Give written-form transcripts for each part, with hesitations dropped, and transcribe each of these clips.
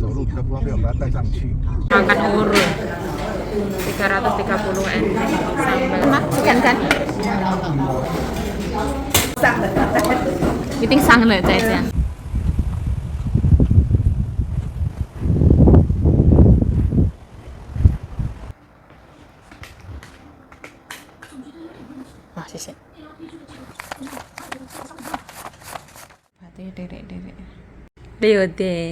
走路比较不方便，我们把它带上去。Makan urut 330 N sambal. Sekian kan? Meeting sangเลยใจเสียง Wah, sisi. Dek.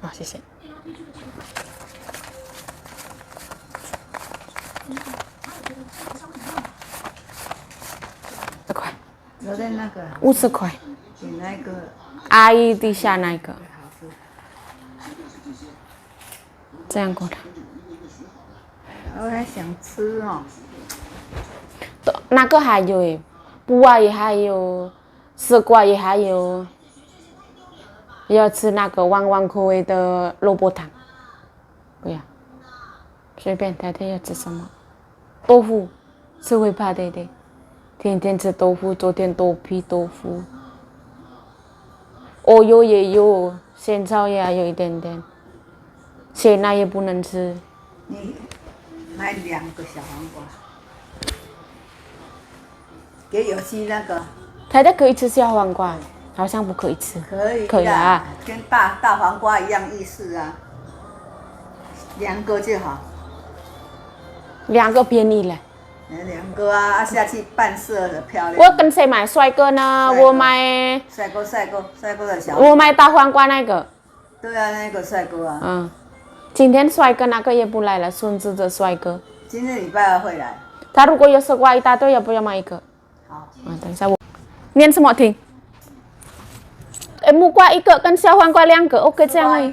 Wah, sisi.这块，留在那个50块。你那个阿姨底下那个，这样过来。我还想吃哦。那个还有诶，布啊也还有，丝瓜也还有。要吃那个旺旺口味的萝卜汤，不要，随便太太要吃什么，豆腐，吃会怕对对，天天吃豆腐，昨天豆皮豆腐，哦有也有，仙草也有一点点，鲜奶也不能吃。你买2个小黄瓜，给有机那个。太太可以吃小黄瓜。好像不可以吃。可以啊，跟大黄瓜一样意思啊，2个就好。2个便宜了。2个啊，下去扮色的漂亮。我跟谁买帅哥呢？我买帅哥的小。我买大黄瓜那个。对啊，那个帅哥啊。嗯，今天帅哥那个也不来了，孙子的帅哥。今天礼拜2会来。他如果有丝瓜一大堆，要不要买一个？好。等一下我念什么听？木瓜1个跟小黄瓜2个 ，OK 这样而已。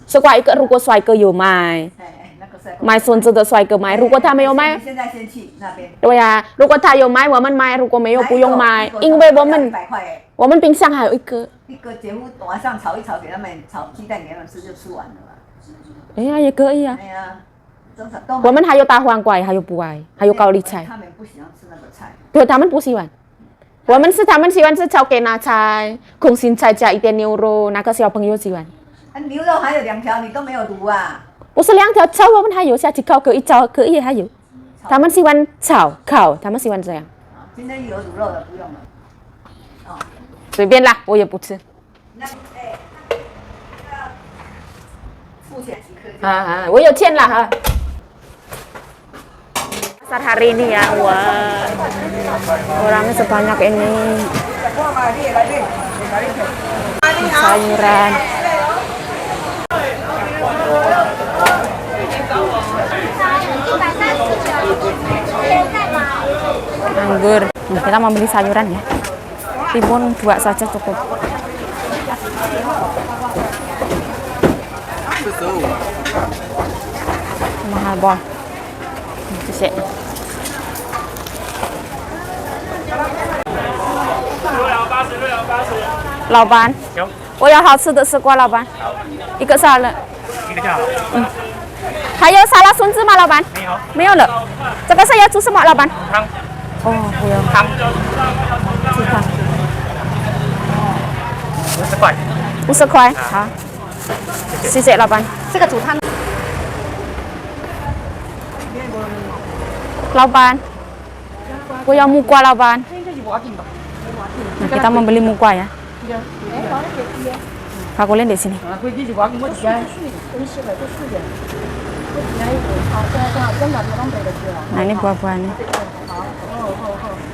丝瓜1个，如果帅哥有买，买孙子的帅哥买。如果他没有买，现在先去那边。对呀，如果他有买，我们买；如果没有，不用买，因为我们冰箱还有1个。1个节目晚上炒一炒，给他们炒鸡蛋给他们吃就吃完了嘛。哎呀，也可以啊。哎呀，我们还有大黄瓜，还有不爱，还有高丽菜。他们不喜欢吃那个菜。对，他们不喜欢。我们是他们喜欢吃炒给拿菜，空心菜加一点牛肉，那个小朋友喜欢。牛肉还有2条，你都没有卤啊？不是2条炒，我们还有下去烤，可以炒，可以还有。他们喜欢炒烤，他们喜欢这样。今天有卤肉的，不用了。哦，随便啦，我也不吃。付钱即可。我有钱lah ha. Pasar hari ini ya, wah orangnya sebanyak ini. Sayuran. Anggur. Kita mau beli sayuran ya. Timun 2 saja cukup. Mahal bol. 谢谢。老板，我要好吃的丝瓜，老板。1个沙拉。1个就好。还有沙拉孙子吗，老板？没有。没有了。这个是要煮什么，老板？汤。哦，不要。汤。煮汤。50块。50块，好。谢谢老板。这个煮汤。老板，我要木瓜，老板。Nah, kita membeli muka ya. Pak Kulen di sini. Nah, ini buah-buahnya.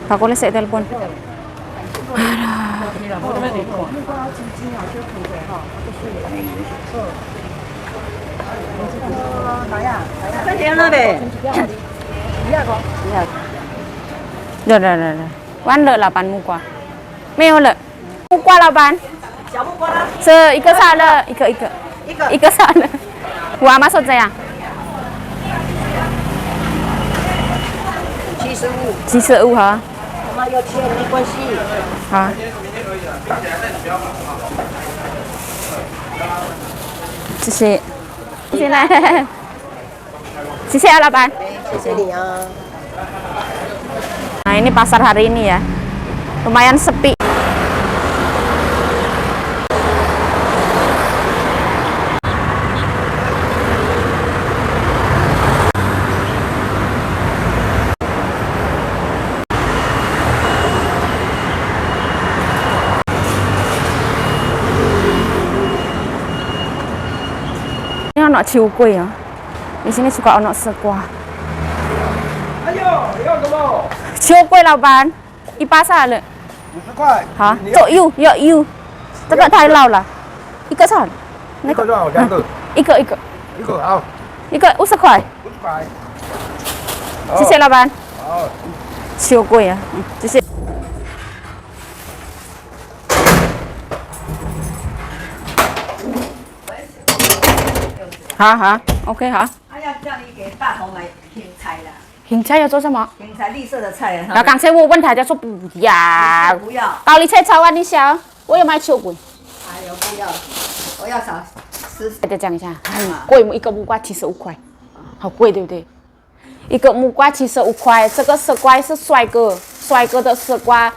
Pak Kulen saya telepon. Udah. Wan le 8 muka. 没有了，木瓜老板。小木瓜呢？是1个沙拉，1个沙拉。我妈说这样。75哈。妈妈要钱没关系。好。谢谢。谢谢来。谢谢啊，老板。谢谢你啊。Nah ini pasar hari ini ya, lumayan sepi. Ini ono ciukuy ya. Di sini suka ono sekuah. Ayo,要什么？ciukuy 老板，一巴萨了。？50块。好，走 U 要 U， 这个太老了，一个算。一个多少？2个。一个。一个好。一个50块。50块。谢谢老板。好。超贵啊，谢谢。好 ，OK 好。他要叫你给大头买芹菜啦。芹菜要做什么？芹菜绿色的菜啊。然后刚才我问他，他说不要。不要。高丽菜炒完你小，我要买秋桂。哎呦，不要，我要少10。再讲一下，很贵，一个木瓜75块，好贵，对不对？一个木瓜75块，这个丝瓜是帅哥的丝瓜，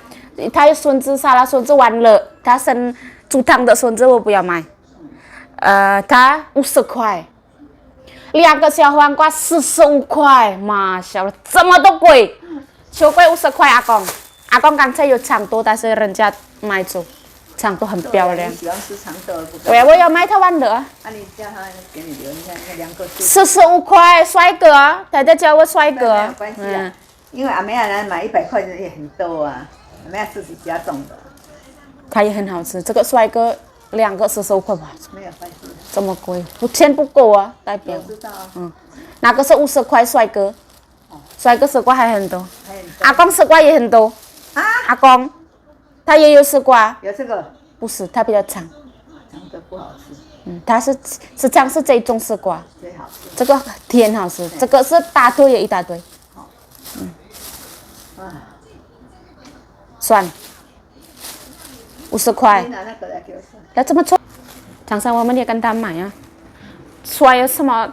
他有孙子沙拉，孙子完了，他生煮汤的孙子我不要买，他50块。2个小黄瓜45块，妈小了，这么多贵，秋桂50块，阿公刚才有长豆，但是人家买走，长豆很漂亮。你喜欢吃长豆？对啊，我要买它完了。啊，你叫他给你留，你看那2个45块，帅哥，他在叫我帅哥。没有关系啊，因为阿梅亚来买100块的也很多啊，阿梅亚自己家种的。它也很好吃，这个帅哥2个45块吧。没有关系。这么贵，钱不够啊，代表。我知道啊。那个是50块，帅哥。帅哥丝瓜还很多。还很多。阿公丝瓜也很多。啊？阿公，他也有丝瓜。有这个？不是，它比较长。长得不好吃。它是这种丝瓜。最好吃。这个甜好吃，这个是大堆也一大堆。算。50块。你拿那个来给我算。那这么错？厂商我们也跟他买啊。说有什么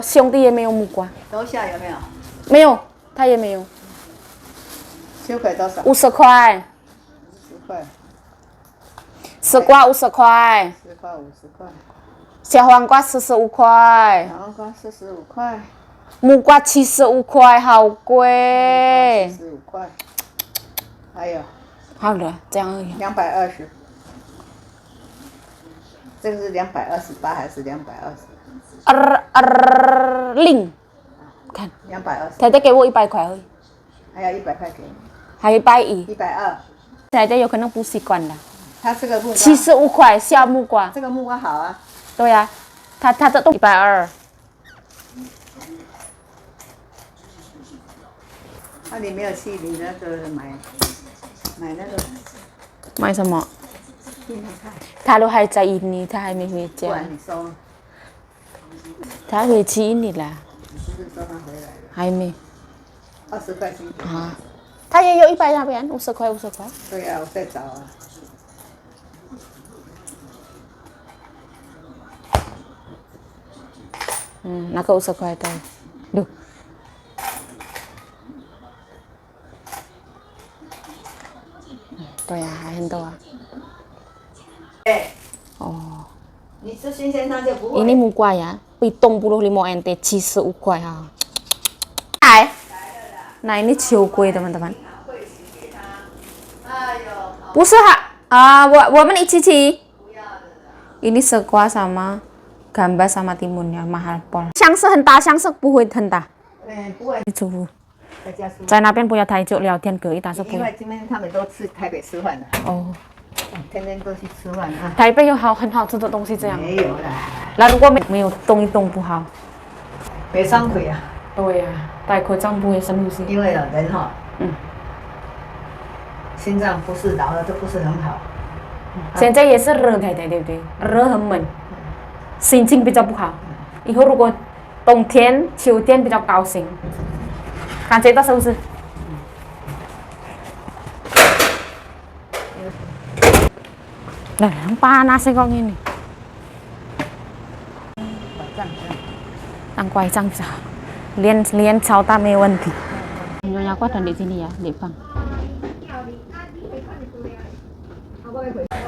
兄弟也没有木瓜。楼下有没有？没有，他也没有。秋葵多少？50块。50块。丝瓜50块。丝瓜50块。小黄瓜45块。小黄瓜45块。木瓜75块，好贵。45块。还有。好了，这样而已。220。这个是228还是220？零。看。220。他再给我100块而已。还有100块给你。还有110。120。大家有可能不习惯了。它这个木瓜。75块小木瓜。这个木瓜好啊。对呀、啊，它的都120。那你没有去你那个买那个？买什么？他都还在印尼，他还没回家。不然你收。他回去印尼了。你是不是收他回来了？还没。20块钱。啊。他也有100那边，50块。对呀、啊，我在找啊。那个50块的，ดู对呀、还很多啊。哦。你吃新鲜它就不会。Ini muka ya, 75 NT 75 块哈。来，nah ini ciukuy teman-teman。不是哈我们一起吃。Ini sekuah sama gambas sama timunnya mahal pol。箱是很大，箱是不会很大。不会。主妇在那边不要太久聊天，可以，但是不。因为今天他们都去台北吃饭了。哦。天天都去吃饭啊。台北有很好吃的东西这样。没有啦。那如果没有动一动不好。别伤腿啊。对呀、戴口罩不会深呼吸。因为人哈，心脏不是老了都不是很好。现在也是热太太，对不对？热很闷，心情比较不好。以后如果冬天、秋天比较高兴，看这个是不是？ Lah, panas kok ngene. Tang kuai cang bisa. Lian cao ta me wenti. Nyonya aku ada di sini ya, di Bang.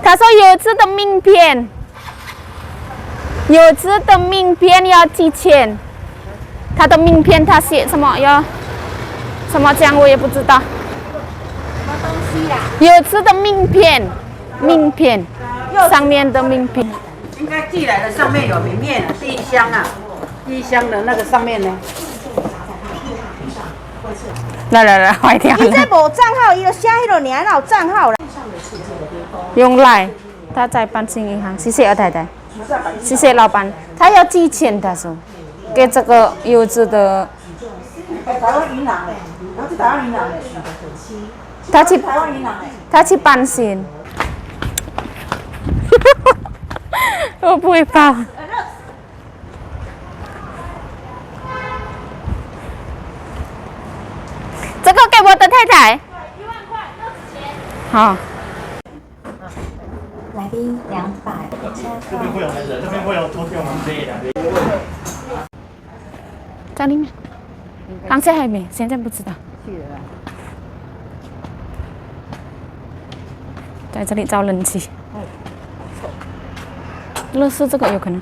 他说有字的名片，有字的名片要几钱？他的名片他写什么要什么奖我也不知道。有字的名片，名片上面的名片。应该寄来的上面有名片啊，第一箱啊，第一箱的那个上面呢。来，坏掉伊这了。无账号，伊就写迄个名，哪有账号啦？用来，他在办信银行。谢谢二太太，谢谢老板。他要寄钱，他说，给这个柚子的，台湾银行嘞，然后去台湾银行嘞，他去台湾银行嘞。他去办信。我不会包。这个给我的太太。1万块，60钱。好。来宾200，这边会有人，这边会有桌垫，我们这一两边。在里面。刚才还没，现在不知道。在这里找人气。乐视这个有可能。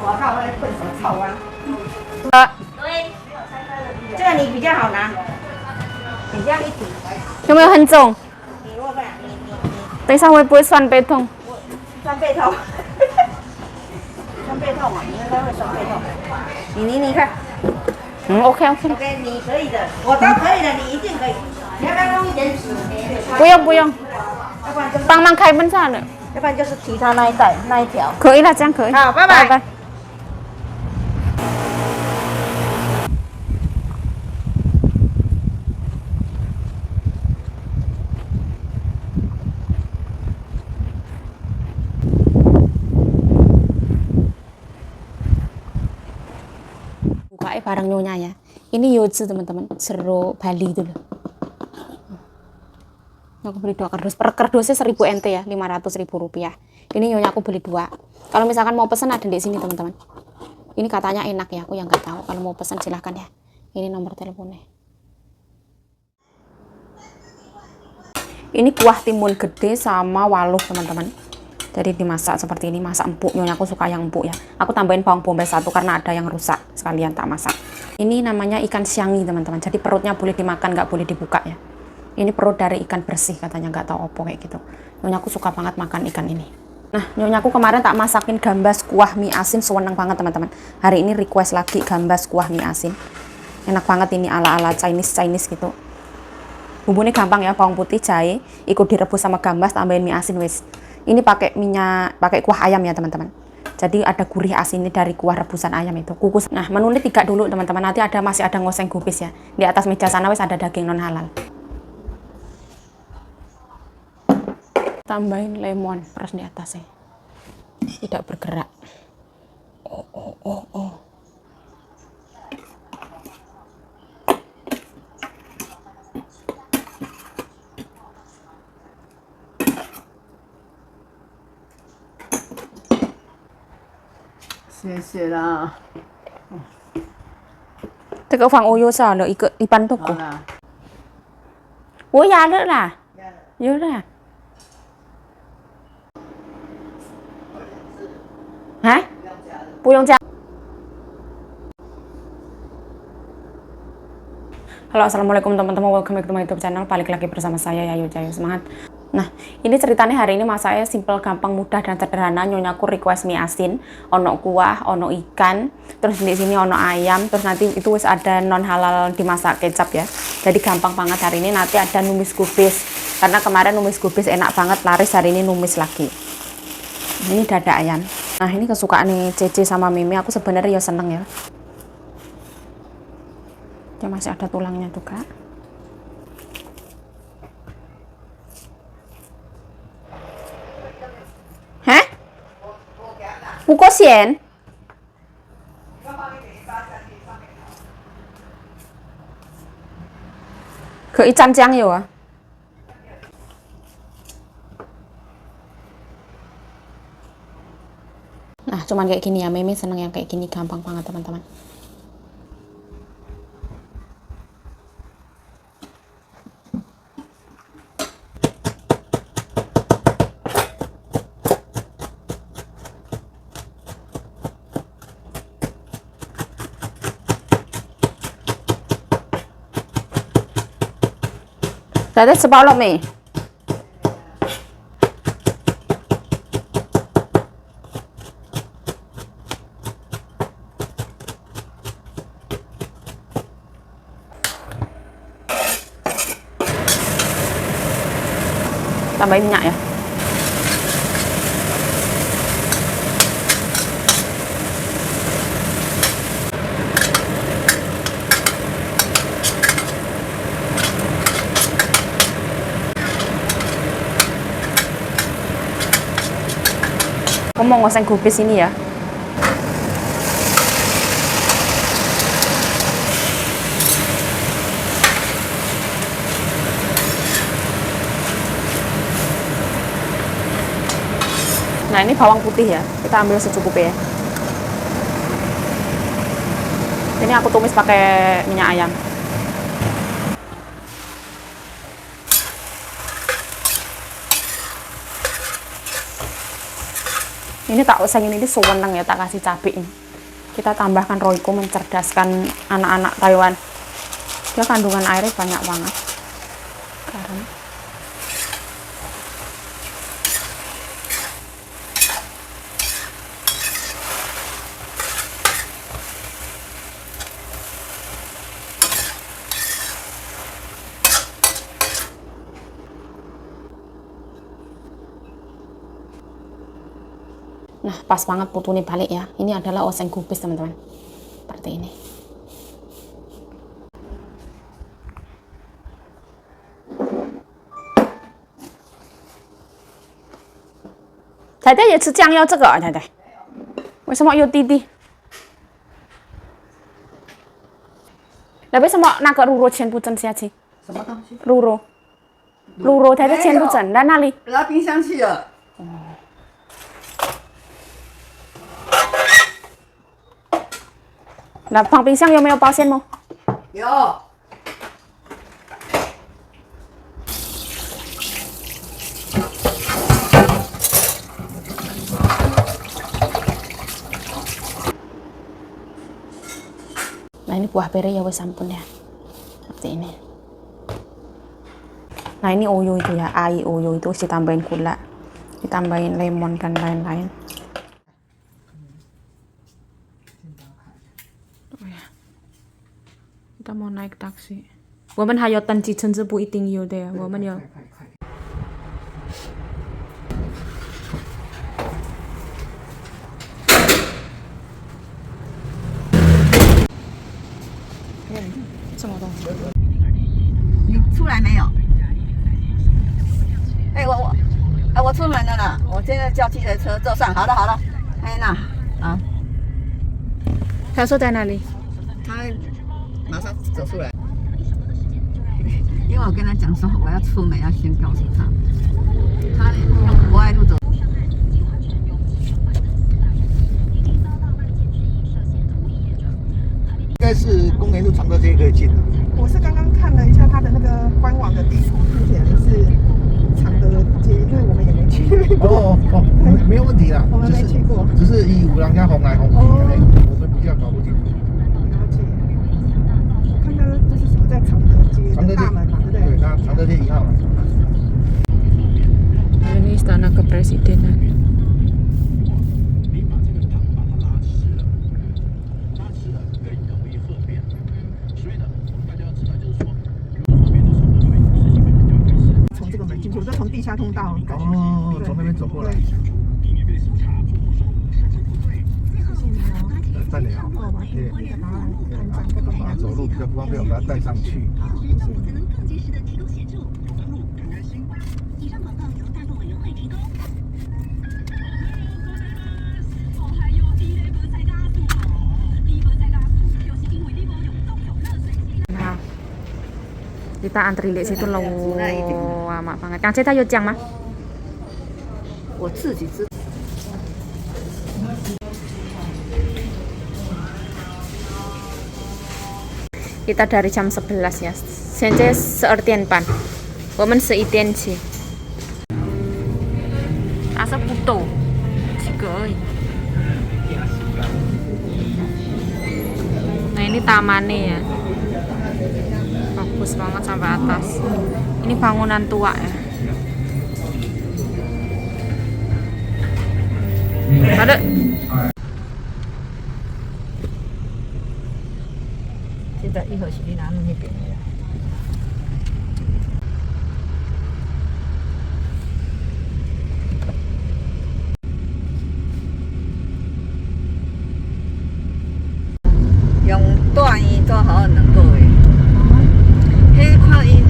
我靠，那笨手草啊！这个你比较好拿，你这样一提，有没有很重？你握不了，等一下会不会酸背痛？酸背痛，酸背痛啊，你应该会酸背痛。你看OK。 ，OK， 你可以的，我都可以的，你一定可以。你要不要用一点纸？不用，要不然就是，帮忙开门算了。要不然就是提他那一带那一条。可以了，这样可以。好拜拜拜。Buka barang nyonya ya. Ini yozu teman-teman, jeruk Bali itu loh. Aku beli 2 kardus, per kardusnya 1000 NT ya, 500.000 rupiah. Ini nyonya aku beli 2. Kalau misalkan mau pesan ada di sini teman-teman. Ini katanya enak ya, aku yang nggak tahu. Kalau mau pesan silahkan ya. Ini nomor teleponnya. Ini kuah timun gede sama waluh teman-teman. Jadi dimasak seperti ini, masak empuk. Nyonya aku suka yang empuk ya. Aku tambahin bawang bombay 1 karena ada yang rusak, sekalian tak masak. Ini namanya ikan siangi teman-teman. Jadi perutnya boleh dimakan, nggak boleh dibuka ya. Ini perut dari ikan bersih katanya, nggak tahu opo kayak gitu. Nyonya aku suka banget makan ikan ini. Nah, nyonya aku kemarin tak masakin gambas kuah mie asin, seneng banget teman-teman. Hari ini request lagi gambas kuah mie asin. Enak banget ini ala-ala Chinese gitu. Bumbunya gampang ya, bawang putih, jahe, ikut direbus sama gambas, tambahin mie asin wes. Ini pakai minyak, pakai kuah ayam ya teman-teman. Jadi ada gurih asinnya dari kuah rebusan ayam itu. Kukus. Nah, menunya 3 dulu teman-teman. Nanti masih ada ngoseng gubis ya. Di atas meja sana wes ada daging non halal. Tambahin lemon peras di atasnya. Tidak bergerak. Oh.谢啦。这个放欧少了一般都够。我压了啦，有了。啊？不用加。Halo, assalamualaikum teman-teman, welcome back to my YouTube channel. Balik lagi bersama saya Yayu Jayu, semangat. Nah, ini ceritanya hari ini masaknya simple, gampang, mudah dan sederhana. Nyonya aku request mie asin, ono kuah, ono ikan, terus di sini ono ayam, terus nanti itu wis ada non halal dimasak kecap ya. Jadi gampang banget hari ini. Nanti ada numis kubis, karena kemarin numis kubis enak banget, laris, hari ini numis lagi. Ini dada ayam. Nah, ini kesukaan nih Cece sama Mimi. Aku sebenarnya ya seneng ya. Dia masih ada tulangnya juga. Hah? Buko sien? 可以蘸酱油啊。Nah, cuman kayak gini ya. Meme seneng yang kayak gini, gampang banget teman-teman. Tadi sepuluh mie. Tambahin minyak ya. Aku mau ngoseng kubis ini ya. Nah, ini bawang putih ya. Kita ambil secukupnya ya. Ini aku tumis pakai minyak ayam. Ini tak oseng ini sewenang ya, tak kasih cabai ini. Kita tambahkan Royco mencerdaskan anak-anak Taiwan. Dia kandungan airnya banyak banget. Garam. Nah, pas banget putu ini balik ya. Ini adalah oseng kubis teman-teman. Seperti ini.太太也吃酱油这个啊，太太。为什么有弟弟？那为什么那个卤肉全部蒸下去？什么东西？卤肉太太全部蒸在那里？拿冰箱去了。那放冰箱有没有保鲜膜？有。Nah, ini buah pere ya wes sampun ya. Seperti ini. Nah, ini oyo itu ya, ai oyo itu ditambahin gula, ditambahin lemon dan lain-lain. Kita mau naik taksi. 我们还要登记，乘车不一定有的呀，我们要。什么东西？你出来没有？哎，我出门了啦，我现在叫计程车坐上。好了好了，哎那啊，他说在哪里？他马上走出来，因为我跟他讲说我要出门，要先告诉他，他用博爱路走。应该是公园路长乐街可以进的。我是刚刚看了一下它的那个官网的地图，看起来是常德街，因为我们也没去过。没有问题啦。我们没去过，只是以五郎家红来红去，我们比较搞不清楚。了解。我看到这是什么在常德街的大门嘛，对不对？对，它长乐街1号。 Ini istana kepresidenan.我就从地下通道哦，从那边走过来。再聊。对。他走路比较不方便，我把他带上去。kita antri di situ lama banget. Kang Ceta有讲吗？我自己知。 Kita dari jam 11 ya. 现在12点半，我们11点起。Asa puto, 几个而已。Nah ini tamannya ya, bagus banget sampai atas. Ini bangunan tua ya. Ada.现在一会儿是你拿那边的。用大烟做好2个月。迄看因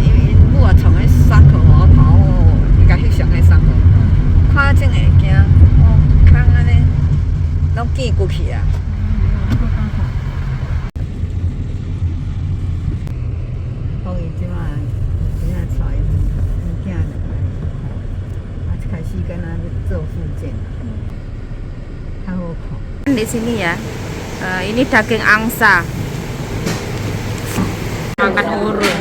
母啊从迄伤口哦跑哦，伊甲翕相迄伤口，看真会惊，看安尼，拢见过去啊。 讲伊即摆真正带物件入来，啊，开始敢若要做复健，较好看。 Di sini ya, ini daging angsa, makan urut,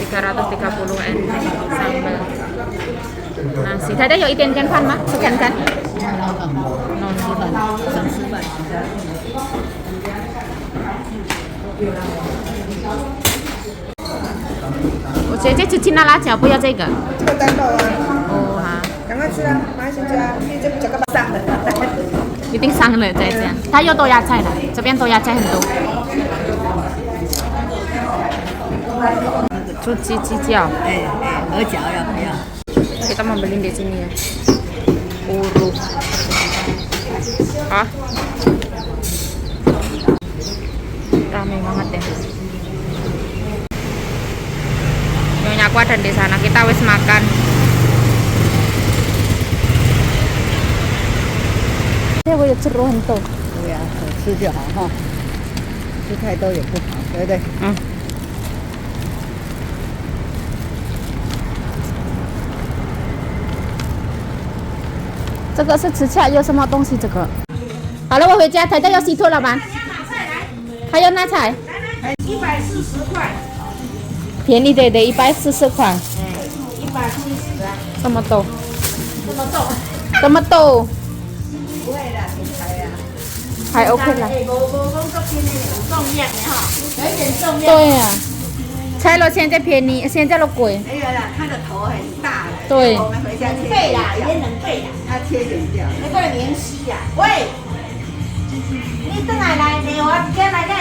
330 NT sambal nasi. Dada yuk itin kan mah, sekian kan? Non. 想吃饭。我姐姐只吃那辣椒，不要这个。这个单豆啊，哦哈，赶快吃啊，马上吃啊，你这整个上了。一定上了再这样。它有多芽菜的，这边多芽菜很多。猪鸡鸡脚。鹅脚要不要？ Kita membeli di sini ya. Urut. Ah. Ramai banget ya. Nyonya aku ada di sana. Kita wis makan. Saya boleh ceruan tuh. 对呀，好吃就好哈，吃太多也不好，对不对？嗯。这个是吃起来有什么东西？这个好了，我回家，台豆要洗脱了吧？还有哪菜？140块。便宜的140块。140啊。这么多？这么多？不会啦，挺开呀。还 OK 啦。有一点重量。对呀、菜了现在便宜，现在都贵。没有啦，它的头很大的。对我们回家切背啦，也能背啦。它切点掉。那个明溪呀，喂，你等下来呢，我今来个